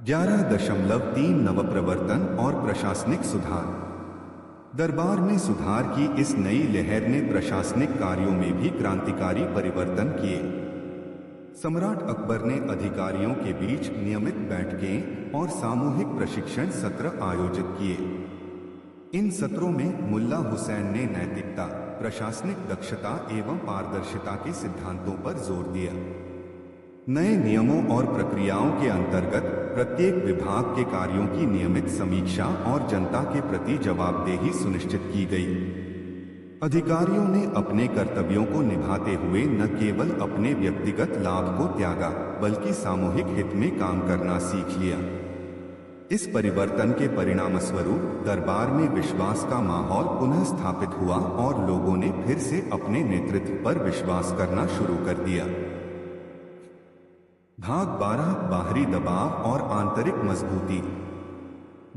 11.3 नवप्रवर्तन और प्रशासनिक सुधार। दरबार में सुधार की इस नई लहर ने प्रशासनिक कार्यों में भी क्रांतिकारी परिवर्तन किए। सम्राट अकबर ने अधिकारियों के बीच नियमित बैठकें और सामूहिक प्रशिक्षण सत्र आयोजित किए। इन सत्रों में मुल्ला हुसैन ने नैतिकता, प्रशासनिक दक्षता एवं पारदर्शिता के सिद्धांतों पर जोर दिया। नए नियमों और प्रक्रियाओं के अंतर्गत प्रत्येक विभाग के कार्यों की नियमित समीक्षा और जनता के प्रति जवाबदेही सुनिश्चित की गई। अधिकारियों ने अपने कर्तव्यों को निभाते हुए न केवल अपने व्यक्तिगत लाभ को त्यागा बल्कि सामूहिक हित में काम करना सीख लिया। इस परिवर्तन के परिणामस्वरूप दरबार में विश्वास का माहौल पुनः स्थापित हुआ और लोगों ने फिर से अपने नेतृत्व पर विश्वास करना शुरू कर दिया। भाग 12, बाहरी दबाव और आंतरिक मजबूती।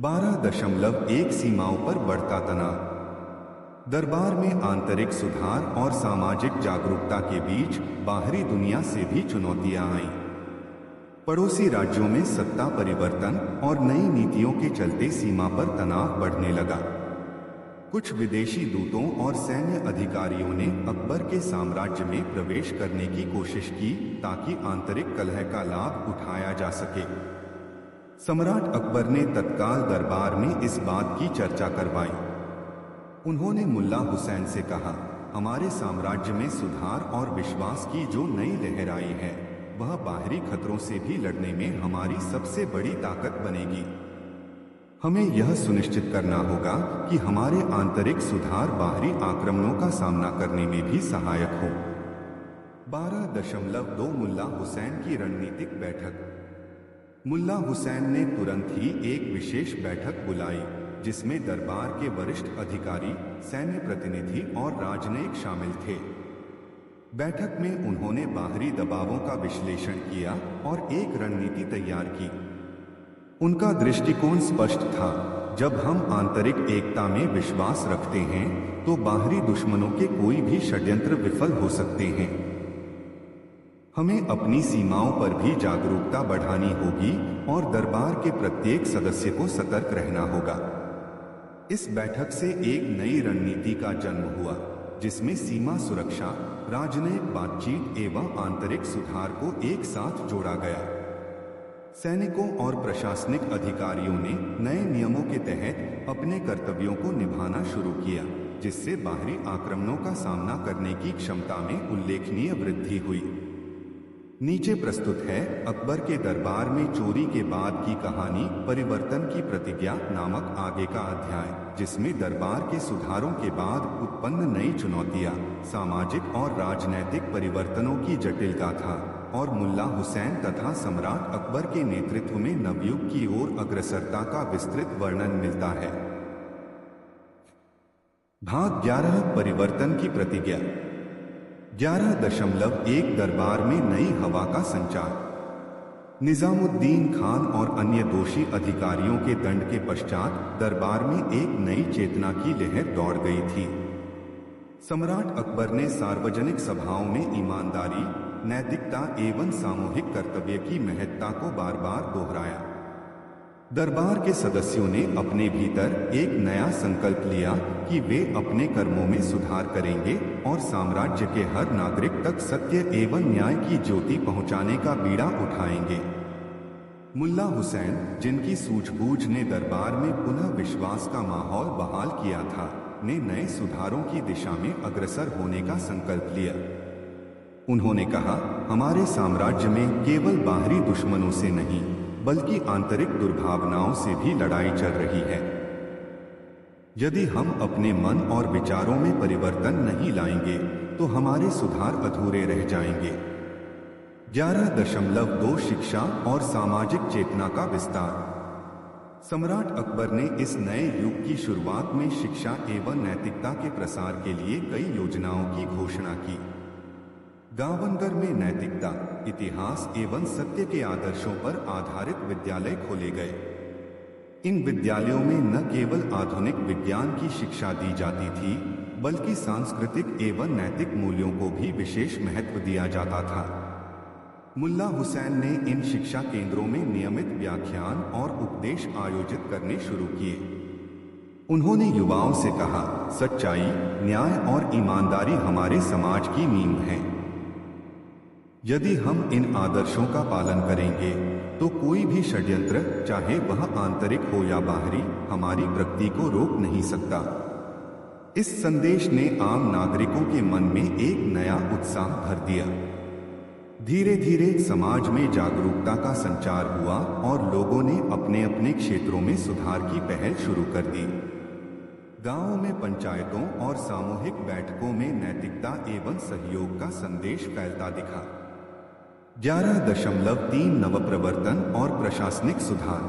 12.1 सीमाओं पर बढ़ता तनाव। दरबार में आंतरिक सुधार और सामाजिक जागरूकता के बीच बाहरी दुनिया से भी चुनौतियां आईं। पड़ोसी राज्यों में सत्ता परिवर्तन और नई नीतियों के चलते सीमा पर तनाव बढ़ने लगा। कुछ विदेशी दूतों और सैन्य अधिकारियों ने अकबर के साम्राज्य में प्रवेश करने की कोशिश की ताकि आंतरिक कलह का लाभ उठाया जा सके। सम्राट अकबर ने तत्काल दरबार में इस बात की चर्चा करवाई। उन्होंने मुल्ला हुसैन से कहा, हमारे साम्राज्य में सुधार और विश्वास की जो नई लहर आई है वह बाहरी खतरों से भी लड़ने में हमारी सबसे बड़ी ताकत बनेगी। हमें यह सुनिश्चित करना होगा कि हमारे आंतरिक सुधार बाहरी आक्रमणों का सामना करने में भी सहायक हो। 12.2 मुल्ला हुसैन की रणनीतिक बैठक। मुल्ला हुसैन ने तुरंत ही एक विशेष बैठक बुलाई जिसमें दरबार के वरिष्ठ अधिकारी, सैन्य प्रतिनिधि और राजनयिक शामिल थे। बैठक में उन्होंने बाहरी दबावों का विश्लेषण किया और एक रणनीति तैयार की। उनका दृष्टिकोण स्पष्ट था, जब हम आंतरिक एकता में विश्वास रखते हैं तो बाहरी दुश्मनों के कोई भी षड्यंत्र विफल हो सकते हैं। हमें अपनी सीमाओं पर भी जागरूकता बढ़ानी होगी और दरबार के प्रत्येक सदस्य को सतर्क रहना होगा। इस बैठक से एक नई रणनीति का जन्म हुआ जिसमें सीमा सुरक्षा, राजनयिक बातचीत एवं आंतरिक सुधार को एक साथ जोड़ा गया। सैनिकों और प्रशासनिक अधिकारियों ने नए नियमों के तहत अपने कर्तव्यों को निभाना शुरू किया, जिससे बाहरी आक्रमणों का सामना करने की क्षमता में उल्लेखनीय वृद्धि हुई। नीचे प्रस्तुत है अकबर के दरबार में चोरी के बाद की कहानी परिवर्तन की प्रतिज्ञा नामक आगे का अध्याय, जिसमें दरबार के सुधारों के बाद उत्पन्न नई चुनौतियां, सामाजिक और राजनैतिक परिवर्तनों की जटिल गाथा और मुल्ला हुसैन तथा सम्राट अकबर के नेतृत्व में नवयुग की ओर अग्रसरता का विस्तृत वर्णन मिलता है। भाग 11 परिवर्तन की प्रतिज्ञा। 11.1 दरबार में नई हवा का संचार। निजामुद्दीन खान और अन्य दोषी अधिकारियों के दंड के पश्चात दरबार में एक नई चेतना की लहर दौड़ गई थी। सम्राट अकबर ने सार्वजनिक सभाओं में ईमानदारी, नैतिकता एवं सामूहिक कर्तव्य की महत्ता को बार बार दोहराया। दरबार के सदस्यों ने अपने भीतर एक नया संकल्प लिया कि वे अपने कर्मों में सुधार करेंगे और साम्राज्य के हर नागरिक तक सत्य एवं न्याय की ज्योति पहुंचाने का बीड़ा उठाएंगे। मुल्ला हुसैन, जिनकी सूझबूझ ने दरबार में पुनः विश्वास का माहौल बहाल किया था, ने नए सुधारों की दिशा में अग्रसर होने का संकल्प लिया। उन्होंने कहा, हमारे साम्राज्य में केवल बाहरी दुश्मनों से नहीं बल्कि आंतरिक दुर्भावनाओं से भी लड़ाई चल रही है। यदि हम अपने मन और विचारों में परिवर्तन नहीं लाएंगे तो हमारे सुधार अधूरे रह जाएंगे। 11.2 शिक्षा और सामाजिक चेतना का विस्तार। सम्राट अकबर ने इस नए युग की शुरुआत में शिक्षा एवं नैतिकता के प्रसार के लिए कई योजनाओं की घोषणा की। गावनगर में नैतिकता, इतिहास एवं सत्य के आदर्शों पर आधारित विद्यालय खोले गए। इन विद्यालयों में न केवल आधुनिक विज्ञान की शिक्षा दी जाती थी, बल्कि सांस्कृतिक एवं नैतिक मूल्यों को भी विशेष महत्व दिया जाता था। मुल्ला हुसैन ने इन शिक्षा केंद्रों में नियमित व्याख्यान और उपदेश आयोजित करने शुरू किए। उन्होंने युवाओं से कहा, सच्चाई, न्याय और ईमानदारी हमारे समाज की नींव है। यदि हम इन आदर्शों का पालन करेंगे तो कोई भी षड्यंत्र, चाहे वह आंतरिक हो या बाहरी, हमारी प्रगति को रोक नहीं सकता। इस संदेश ने आम नागरिकों के मन में एक नया उत्साह भर दिया। धीरे धीरे समाज में जागरूकता का संचार हुआ और लोगों ने अपने अपने क्षेत्रों में सुधार की पहल शुरू कर दी। गांवों में पंचायतों और सामूहिक बैठकों में नैतिकता एवं सहयोग का संदेश फैलता दिखा। 11.3 नवप्रवर्तन और प्रशासनिक सुधार।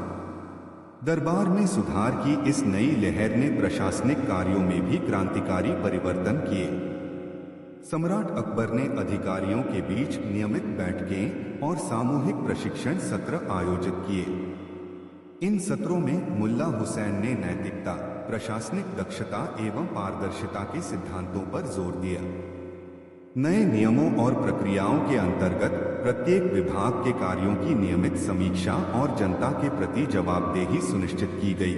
दरबार में सुधार की इस नई लहर ने प्रशासनिक कार्यों में भी क्रांतिकारी परिवर्तन किए। सम्राट अकबर ने अधिकारियों के बीच नियमित बैठकें और सामूहिक प्रशिक्षण सत्र आयोजित किए। इन सत्रों में मुल्ला हुसैन ने नैतिकता, प्रशासनिक दक्षता एवं पारदर्शिता के सिद्धांतों पर जोर दिया। नए नियमों और प्रक्रियाओं के अंतर्गत प्रत्येक विभाग के कार्यों की नियमित समीक्षा और जनता के प्रति जवाबदेही सुनिश्चित की गई।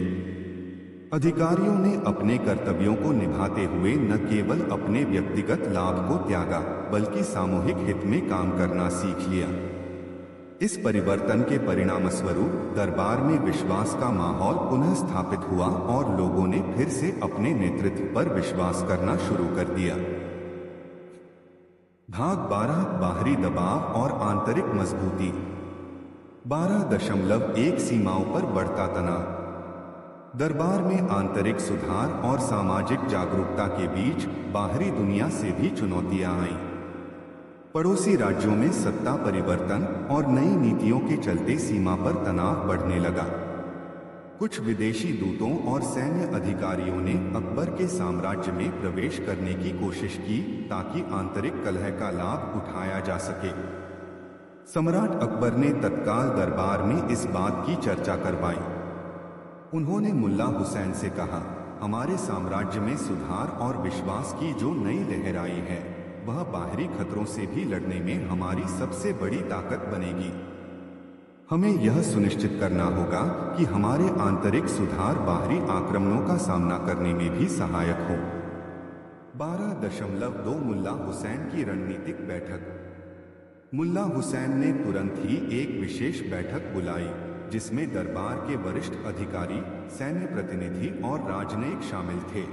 अधिकारियों ने अपने कर्तव्यों को निभाते हुए न केवल अपने व्यक्तिगत लाभ को त्यागा, बल्कि सामूहिक हित में काम करना सीख लिया। इस परिवर्तन के परिणामस्वरूप दरबार में विश्वास का माहौल पुनः स्थापित हुआ और लोगों ने फिर से अपने नेतृत्व पर विश्वास करना शुरू कर दिया। भाग 12 बाहरी दबाव और आंतरिक मजबूती। 12.1 सीमाओं पर बढ़ता तनाव। दरबार में आंतरिक सुधार और सामाजिक जागरूकता के बीच बाहरी दुनिया से भी चुनौतियां आईं। पड़ोसी राज्यों में सत्ता परिवर्तन और नई नीतियों के चलते सीमा पर तनाव बढ़ने लगा। कुछ विदेशी दूतों और सैन्य अधिकारियों ने अकबर के साम्राज्य में प्रवेश करने की कोशिश की ताकि आंतरिक कलह का लाभ उठाया जा सके। सम्राट अकबर ने तत्काल दरबार में इस बात की चर्चा करवाई। उन्होंने मुल्ला हुसैन से कहा, हमारे साम्राज्य में सुधार और विश्वास की जो नई लहर आई है, वह बाहरी खतरों से भी लड़ने में हमारी सबसे बड़ी ताकत बनेगी। हमें यह सुनिश्चित करना होगा कि हमारे आंतरिक सुधार बाहरी आक्रमणों का सामना करने में भी सहायक हो। 12.2 मुल्ला हुसैन की रणनीतिक बैठक। मुल्ला हुसैन ने तुरंत ही एक विशेष बैठक बुलाई, जिसमें दरबार के वरिष्ठ अधिकारी, सैन्य प्रतिनिधि और राजनयिक शामिल थे।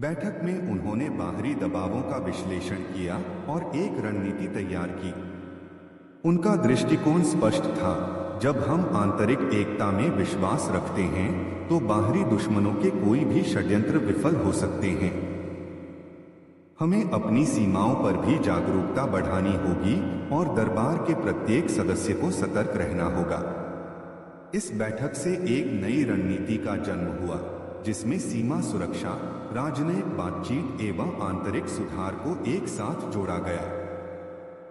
बैठक में उन्होंने बाहरी दबावों का विश्लेषण किया और एक रणनीति तैयार की। उनका दृष्टिकोण स्पष्ट था। जब हम आंतरिक एकता में विश्वास रखते हैं तो बाहरी दुश्मनों के कोई भी षड्यंत्र विफल हो सकते हैं। हमें अपनी सीमाओं पर भी जागरूकता बढ़ानी होगी और दरबार के प्रत्येक सदस्य को सतर्क रहना होगा। इस बैठक से एक नई रणनीति का जन्म हुआ, जिसमें सीमा सुरक्षा, राजनयिक बातचीत एवं आंतरिक सुधार को एक साथ जोड़ा गया।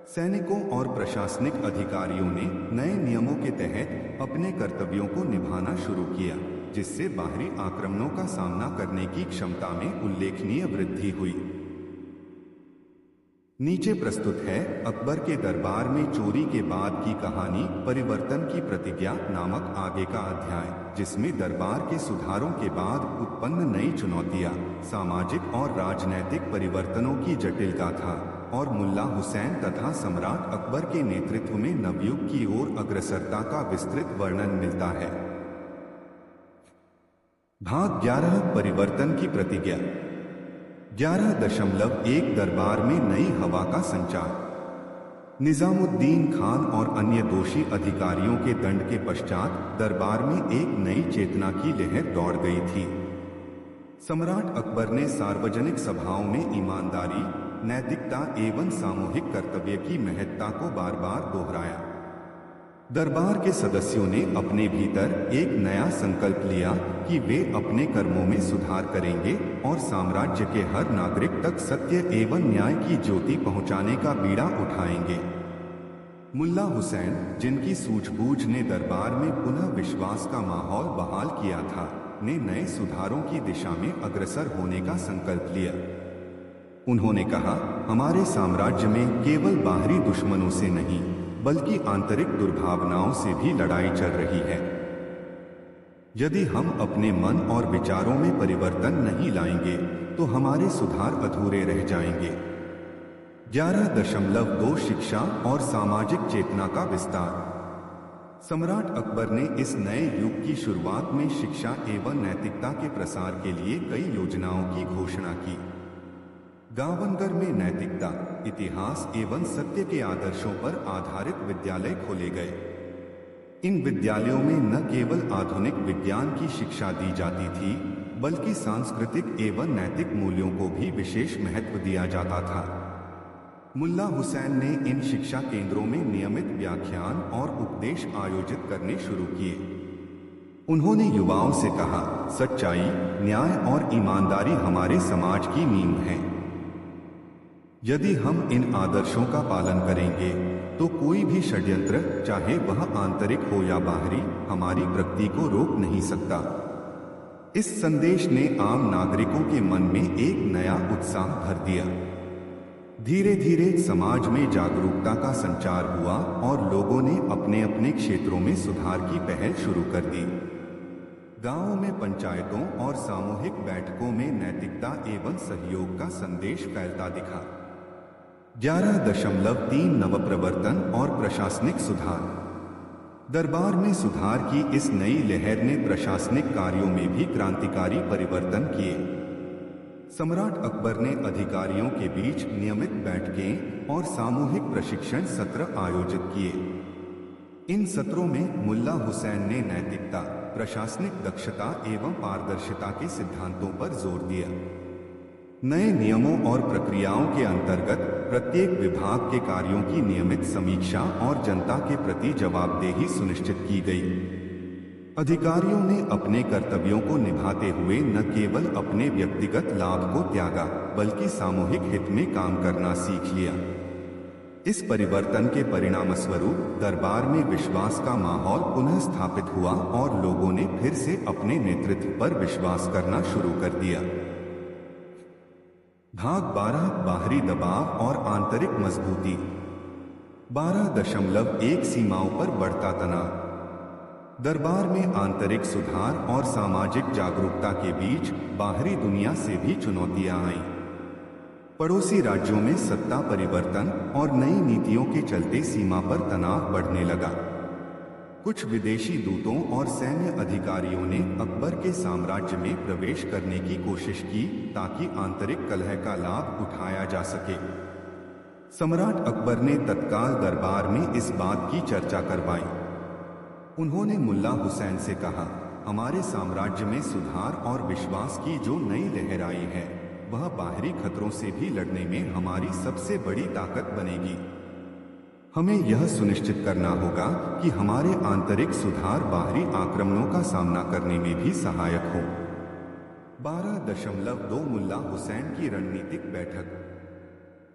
सैनिकों और प्रशासनिक अधिकारियों ने नए नियमों के तहत अपने कर्तव्यों को निभाना शुरू किया, जिससे बाहरी आक्रमणों का सामना करने की क्षमता में उल्लेखनीय वृद्धि हुई। नीचे प्रस्तुत है अकबर के दरबार में चोरी के बाद की कहानी, परिवर्तन की प्रतिज्ञा नामक आगे का अध्याय, जिसमें दरबार के सुधारों के बाद उत्पन्न नई चुनौतियां, सामाजिक और राजनैतिक परिवर्तनों की जटिलता था और मुल्ला हुसैन तथा सम्राट अकबर के नेतृत्व में नवयुग की ओर अग्रसरता का विस्तृत वर्णन मिलता है। भाग 11, परिवर्तन की प्रतिज्ञा। 11.1 दरबार में नई हवा का संचार। निजामुद्दीन खान और अन्य दोषी अधिकारियों के दंड के पश्चात दरबार में एक नई चेतना की लहर दौड़ गई थी। सम्राट अकबर ने सार्वजनिक सभाओं में ईमानदारी, नैतिकता एवं सामूहिक कर्तव्य की महत्ता को बार बार दोहराया। दरबार के सदस्यों ने अपने भीतर एक नया संकल्प लिया कि वे अपने कर्मों में सुधार करेंगे और साम्राज्य के हर नागरिक तक सत्य एवं न्याय की ज्योति पहुंचाने का बीड़ा उठाएंगे। मुल्ला हुसैन, जिनकी सूझबूझ ने दरबार में पुनः विश्वास का माहौल बहाल किया था, ने नए सुधारों की दिशा में अग्रसर होने का संकल्प लिया। उन्होंने कहा, हमारे साम्राज्य में केवल बाहरी दुश्मनों से नहीं बल्कि आंतरिक दुर्भावनाओं से भी लड़ाई चल रही है। यदि हम अपने मन और विचारों में परिवर्तन नहीं लाएंगे तो हमारे सुधार अधूरे रह जाएंगे। 11.2 शिक्षा और सामाजिक चेतना का विस्तार। सम्राट अकबर ने इस नए युग की शुरुआत में शिक्षा एवं नैतिकता के प्रसार के लिए कई योजनाओं की घोषणा की। गावनगर में नैतिकता, इतिहास एवं सत्य के आदर्शों पर आधारित विद्यालय खोले गए। इन विद्यालयों में न केवल आधुनिक विज्ञान की शिक्षा दी जाती थी बल्कि सांस्कृतिक एवं नैतिक मूल्यों को भी विशेष महत्व दिया जाता था। मुल्ला हुसैन ने इन शिक्षा केंद्रों में नियमित व्याख्यान और उपदेश आयोजित करने शुरू किए। उन्होंने युवाओं से कहा, सच्चाई, न्याय और ईमानदारी हमारे समाज की नींव है। यदि हम इन आदर्शों का पालन करेंगे तो कोई भी षड्यंत्र, चाहे वह आंतरिक हो या बाहरी, हमारी प्रगति को रोक नहीं सकता। इस संदेश ने आम नागरिकों के मन में एक नया उत्साह भर दिया। धीरे धीरे समाज में जागरूकता का संचार हुआ और लोगों ने अपने अपने क्षेत्रों में सुधार की पहल शुरू कर दी। गांवों में पंचायतों और सामूहिक बैठकों में नैतिकता एवं सहयोग का संदेश फैलता दिखा। 11.3 नवप्रवर्तन और प्रशासनिक सुधार। दरबार में सुधार की इस नई लहर ने प्रशासनिक कार्यों में भी क्रांतिकारी परिवर्तन किए। सम्राट अकबर ने अधिकारियों के बीच नियमित बैठकें और सामूहिक प्रशिक्षण सत्र आयोजित किए। इन सत्रों में मुल्ला हुसैन ने नैतिकता, प्रशासनिक दक्षता एवं पारदर्शिता के सिद्धांतों पर जोर दिया। नए नियमों और प्रक्रियाओं के अंतर्गत प्रत्येक विभाग के कार्यों की नियमित समीक्षा और जनता के प्रति जवाबदेही सुनिश्चित की गई। अधिकारियों ने अपने कर्तव्यों को निभाते हुए न केवल अपने व्यक्तिगत लाभ को त्यागा बल्कि सामूहिक हित में काम करना सीख लिया। इस परिवर्तन के परिणामस्वरूप दरबार में विश्वास का माहौल पुनः स्थापित हुआ और लोगों ने फिर से अपने नेतृत्व पर विश्वास करना शुरू कर दिया। भाग 12, बाहरी दबाव और आंतरिक मजबूती। 12.1 सीमाओं पर बढ़ता तनाव। दरबार में आंतरिक सुधार और सामाजिक जागरूकता के बीच बाहरी दुनिया से भी चुनौतियां आईं। पड़ोसी राज्यों में सत्ता परिवर्तन और नई नीतियों के चलते सीमा पर तनाव बढ़ने लगा। कुछ विदेशी दूतों और सैन्य अधिकारियों ने अकबर के साम्राज्य में प्रवेश करने की कोशिश की ताकि आंतरिक कलह का लाभ उठाया जा सके। सम्राट अकबर ने तत्काल दरबार में इस बात की चर्चा करवाई। उन्होंने मुल्ला हुसैन से कहा, हमारे साम्राज्य में सुधार और विश्वास की जो नई लहर आई है वह बाहरी खतरों से भी लड़ने में हमारी सबसे बड़ी ताकत बनेगी। हमें यह सुनिश्चित करना होगा कि हमारे आंतरिक सुधार बाहरी आक्रमणों का सामना करने में भी सहायक हो। 12.2 मुल्ला हुसैन की रणनीतिक बैठक।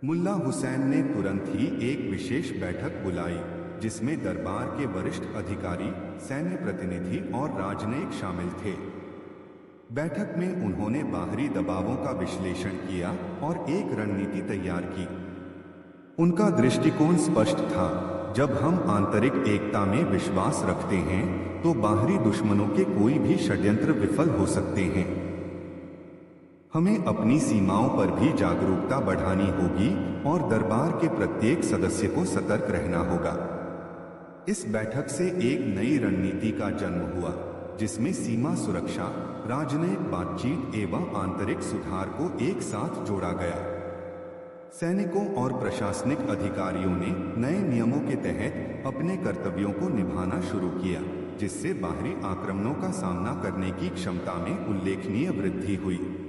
मुल्ला हुसैन ने तुरंत ही एक विशेष बैठक बुलाई जिसमें दरबार के वरिष्ठ अधिकारी, सैन्य प्रतिनिधि और राजनयिक शामिल थे। बैठक में उन्होंने बाहरी दबावों का विश्लेषण किया और एक रणनीति तैयार की। उनका दृष्टिकोण स्पष्ट था, जब हम आंतरिक एकता में विश्वास रखते हैं तो बाहरी दुश्मनों के कोई भी षड्यंत्र विफल हो सकते हैं। हमें अपनी सीमाओं पर भी जागरूकता बढ़ानी होगी और दरबार के प्रत्येक सदस्य को सतर्क रहना होगा। इस बैठक से एक नई रणनीति का जन्म हुआ जिसमें सीमा सुरक्षा, राजनयिक बातचीत एवं आंतरिक सुधार को एक साथ जोड़ा गया। सैनिकों और प्रशासनिक अधिकारियों ने नए नियमों के तहत अपने कर्तव्यों को निभाना शुरू किया, जिससे बाहरी आक्रमणों का सामना करने की क्षमता में उल्लेखनीय वृद्धि हुई।